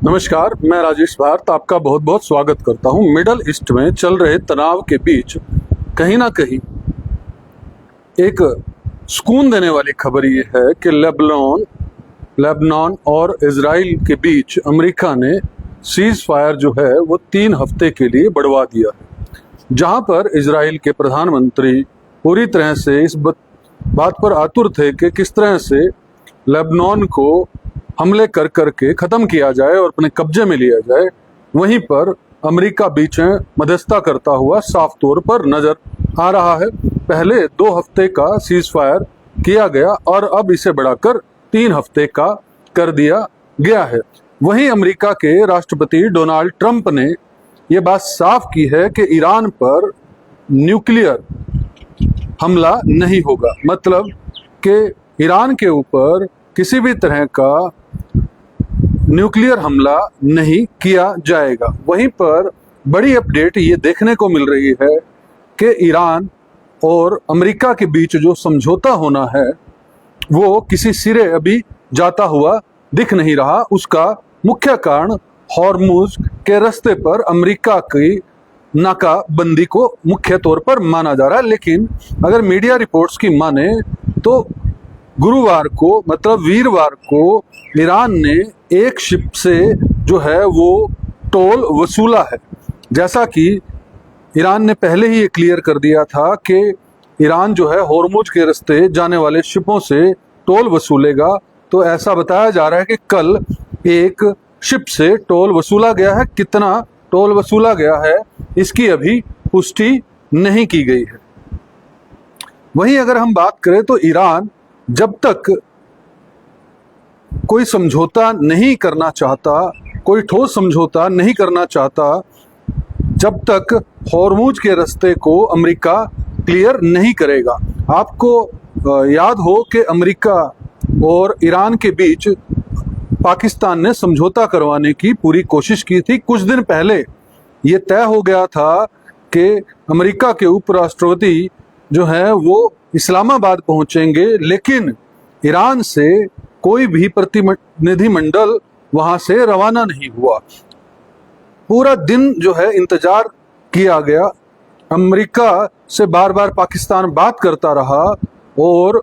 नमस्कार, मैं राजेश भारत आपका बहुत बहुत स्वागत करता हूं। मिडल ईस्ट में चल रहे तनाव के बीच कहीं ना कहीं एक सुकून देने वाली खबर ये है कि लेबनान और इजराइल के बीच अमेरिका ने सीज फायर जो है वो 3 हफ्ते के लिए बढ़वा दिया है, जहां पर इजराइल के प्रधानमंत्री पूरी तरह से इस बात पर आतुर थे कि किस तरह से लेबनान को हमले कर करके ख़त्म किया जाए और अपने कब्जे में लिया जाए। वहीं पर अमेरिका बीच में मध्यस्थता करता हुआ साफ तौर पर नजर आ रहा है। पहले 2 हफ्ते का सीज फायर किया गया और अब इसे बढ़ाकर 3 हफ्ते का कर दिया गया है। वहीं अमेरिका के राष्ट्रपति डोनाल्ड ट्रंप ने ये बात साफ की है कि ईरान पर न्यूक्लियर हमला नहीं होगा, मतलब कि ईरान के ऊपर किसी भी तरह का न्यूक्लियर हमला नहीं किया जाएगा। वहीं पर बड़ी अपडेट ये देखने को मिल रही है कि ईरान और अमेरिका के बीच जो समझौता होना है वो किसी सिरे अभी जाता हुआ दिख नहीं रहा। उसका मुख्य कारण हॉर्मुज के रास्ते पर अमेरिका की नाकाबंदी को मुख्य तौर पर माना जा रहा है। लेकिन अगर मीडिया रिपोर्ट्स की माने तो गुरुवार को, मतलब वीरवार को, ईरान ने एक शिप से जो है वो टोल वसूला है। जैसा कि ईरान ने पहले ही ये क्लियर कर दिया था कि ईरान जो है हॉर्मुज के रास्ते जाने वाले शिपों से टोल वसूलेगा, तो ऐसा बताया जा रहा है कि कल एक शिप से टोल वसूला गया है। कितना टोल वसूला गया है इसकी अभी पुष्टि नहीं की गई है। वहीं अगर हम बात करें तो ईरान जब तक कोई समझौता नहीं करना चाहता, कोई ठोस समझौता नहीं करना चाहता, जब तक हॉर्मुज के रास्ते को अमेरिका क्लियर नहीं करेगा। आपको याद हो कि अमेरिका और ईरान के बीच पाकिस्तान ने समझौता करवाने की पूरी कोशिश की थी। कुछ दिन पहले ये तय हो गया था कि अमेरिका के उपराष्ट्रपति जो है वो इस्लामाबाद पहुंचेंगे, लेकिन ईरान से कोई भी प्रतिनिधिमंडल वहां से रवाना नहीं हुआ। पूरा दिन जो है इंतजार किया गया। अमेरिका से बार बार पाकिस्तान बात करता रहा और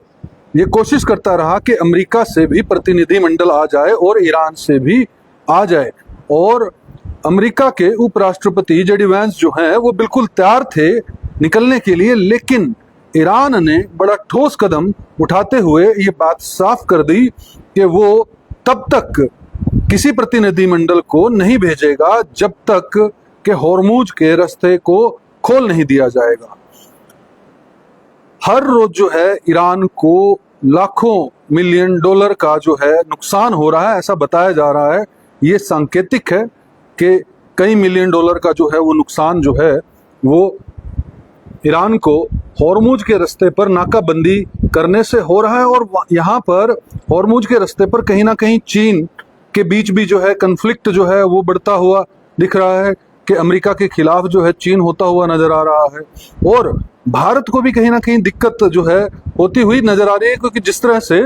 ये कोशिश करता रहा कि अमेरिका से भी प्रतिनिधिमंडल आ जाए और ईरान से भी आ जाए। और अमेरिका के उपराष्ट्रपति जेडी वैंस जो हैं वो बिल्कुल तैयार थे निकलने के लिए, लेकिन ईरान ने बड़ा ठोस कदम उठाते हुए ये बात साफ कर दी कि वो तब तक किसी प्रतिनिधिमंडल को नहीं भेजेगा जब तक कि हॉर्मुज के रास्ते को खोल नहीं दिया जाएगा। हर रोज जो है ईरान को लाखों मिलियन डॉलर का जो है नुकसान हो रहा है, ऐसा बताया जा रहा है। ये सांकेतिक है कि कई मिलियन डॉलर का जो है वो नुकसान जो है वो ईरान को हॉर्मुज के रास्ते पर नाकाबंदी करने से हो रहा है। और यहाँ पर हॉर्मुज के रास्ते पर कहीं ना कहीं चीन के बीच भी जो है कन्फ्लिक्ट जो है वो बढ़ता हुआ दिख रहा है कि अमेरिका के खिलाफ जो है चीन होता हुआ नजर आ रहा है। और भारत को भी कहीं ना कहीं दिक्कत जो है होती हुई नजर आ रही है, क्योंकि जिस तरह से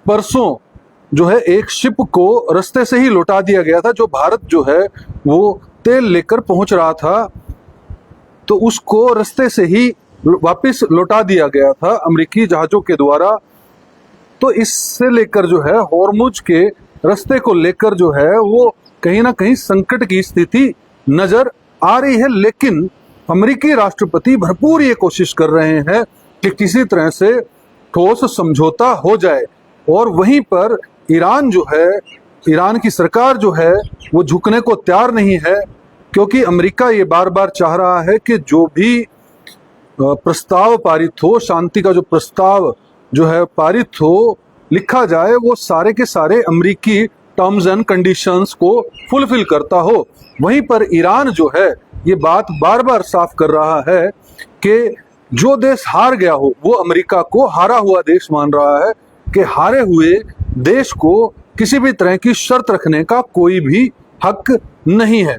परसों जो है एक शिप को रास्ते से ही लौटा दिया गया था, जो भारत जो है वो तेल लेकर पहुंच रहा था, तो उसको रास्ते से ही वापस लौटा दिया गया था अमेरिकी जहाजों के द्वारा। तो इससे लेकर जो है हॉर्मुज के रास्ते को लेकर जो है वो कहीं ना कहीं संकट की स्थिति नजर आ रही है। लेकिन अमेरिकी राष्ट्रपति भरपूर ये कोशिश कर रहे हैं कि किसी तरह से ठोस समझौता हो जाए। और वहीं पर ईरान जो है, ईरान की सरकार जो है वो झुकने को तैयार नहीं है, क्योंकि अमेरिका ये बार बार चाह रहा है कि जो भी प्रस्ताव पारित हो, शांति का जो प्रस्ताव जो है पारित हो, लिखा जाए, वो सारे के सारे अमेरिकी टर्म्स एंड कंडीशंस को फुलफिल करता हो। वहीं पर ईरान जो है ये बात बार बार साफ कर रहा है कि जो देश हार गया हो वो अमेरिका को हारा हुआ देश मान रहा है, कि हारे हुए देश को किसी भी तरह की शर्त रखने का कोई भी हक नहीं है।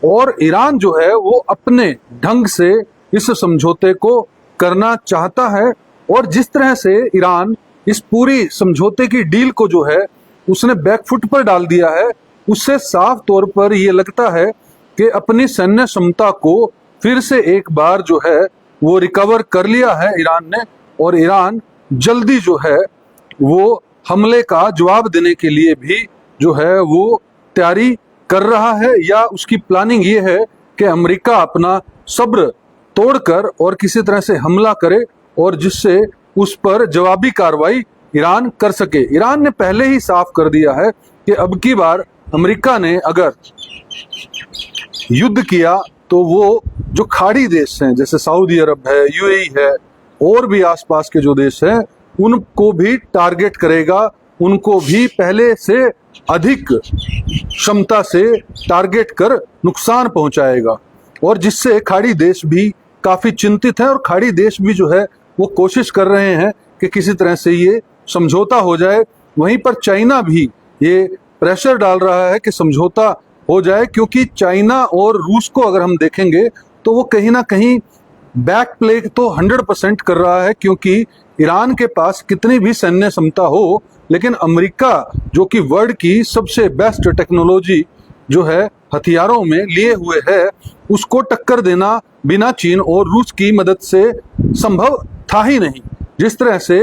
और ईरान जो है वो अपने ढंग से इस समझौते को करना चाहता है। और जिस तरह से ईरान इस पूरी समझौते की डील को जो है उसने बैकफुट पर डाल दिया है, उससे साफ तौर पर ये लगता है कि अपनी सैन्य क्षमता को फिर से एक बार जो है वो रिकवर कर लिया है ईरान ने, और ईरान जल्दी जो है वो हमले का जवाब देने के लिए भी जो है वो तैयारी कर रहा है, या उसकी प्लानिंग ये है कि अमेरिका अपना सब्र तोड़कर और किसी तरह से हमला करे और जिससे उस पर जवाबी कार्रवाई ईरान कर सके। ईरान ने पहले ही साफ कर दिया है कि अब की बार अमेरिका ने अगर युद्ध किया तो वो जो खाड़ी देश हैं जैसे सऊदी अरब है, यूएई है और भी आसपास के जो देश हैं उनको भी टारगेट करेगा, उनको भी पहले से अधिक क्षमता से टारगेट कर नुकसान पहुंचाएगा, और जिससे खाड़ी देश भी काफी चिंतित है और खाड़ी देश भी जो है वो कोशिश कर रहे हैं कि किसी तरह से ये समझौता हो जाए। वहीं पर चाइना भी ये प्रेशर डाल रहा है कि समझौता हो जाए, क्योंकि चाइना और रूस को अगर हम देखेंगे तो वो कहीं ना कहीं बैक प्ले तो 100% कर रहा है, क्योंकि ईरान के पास कितनी भी सैन्य क्षमता हो लेकिन अमेरिका जो कि वर्ल्ड की सबसे बेस्ट टेक्नोलॉजी जो है हथियारों में लिए हुए है, उसको टक्कर देना बिना चीन और रूस की मदद से संभव था ही नहीं। जिस तरह से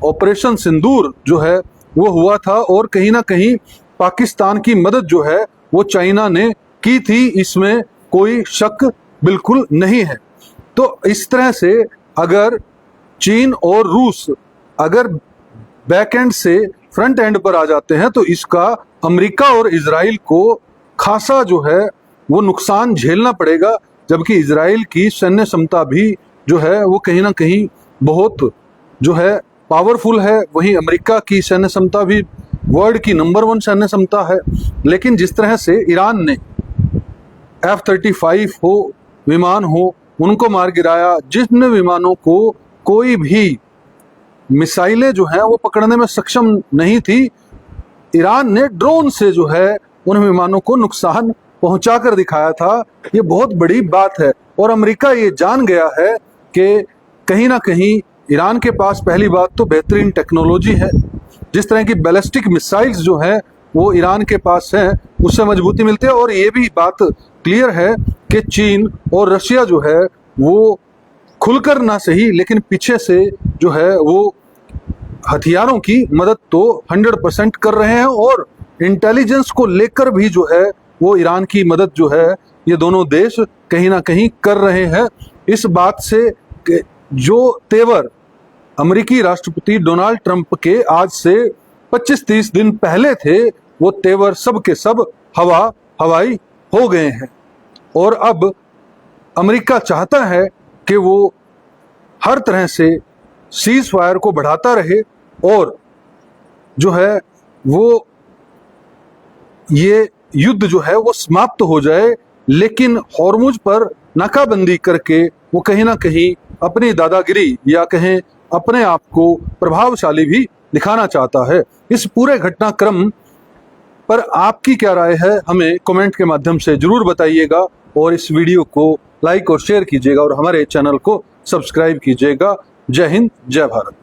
ऑपरेशन सिंदूर जो है वो हुआ था और कहीं ना कहीं पाकिस्तान की मदद जो है वो चाइना ने की थी, इसमें कोई शक बिल्कुल नहीं है। तो इस तरह से अगर चीन और रूस अगर बैक एंड से फ्रंट एंड पर आ जाते हैं तो इसका अमेरिका और इजराइल को खासा जो है वो नुकसान झेलना पड़ेगा, जबकि इजराइल की सैन्य क्षमता भी जो है वो कहीं ना कहीं बहुत जो है पावरफुल है। वहीं अमेरिका की सैन्य क्षमता भी वर्ल्ड की नंबर 1 सैन्य क्षमता है। लेकिन जिस तरह से ईरान ने F-35 हो, विमान हो, उनको मार गिराया, जिन विमानों को कोई भी मिसाइलें जो हैं वो पकड़ने में सक्षम नहीं थी, ईरान ने ड्रोन से जो है उन विमानों को नुकसान पहुंचा कर दिखाया था। ये बहुत बड़ी बात है और अमेरिका ये जान गया है कि कहीं ना कहीं ईरान के पास पहली बात तो बेहतरीन टेक्नोलॉजी है, जिस तरह की बैलिस्टिक मिसाइल्स जो हैं वो ईरान के पास हैं, उससे मजबूती मिलती है। और ये भी बात क्लियर है कि चीन और रशिया जो है वो खुलकर ना सही लेकिन पीछे से जो है वो हथियारों की मदद तो 100% कर रहे हैं, और इंटेलिजेंस को लेकर भी जो है वो ईरान की मदद जो है ये दोनों देश कहीं ना कहीं कर रहे हैं। इस बात से जो तेवर अमेरिकी राष्ट्रपति डोनाल्ड ट्रंप के आज से 25-30 दिन पहले थे वो तेवर सब के सब हवाई हो गए हैं, और अब अमेरिका चाहता है कि वो हर तरह से सीज फायर को बढ़ाता रहे और जो है वो ये युद्ध जो है वो समाप्त हो जाए, लेकिन हॉर्मुज पर नाकाबंदी करके वो कहीं ना कहीं अपनी दादागिरी या कहें अपने आप को प्रभावशाली भी दिखाना चाहता है। इस पूरे घटनाक्रम पर आपकी क्या राय है हमें कमेंट के माध्यम से जरूर बताइएगा, और इस वीडियो को लाइक और शेयर कीजिएगा और हमारे चैनल को सब्सक्राइब कीजिएगा। जय हिंद, जय भारत।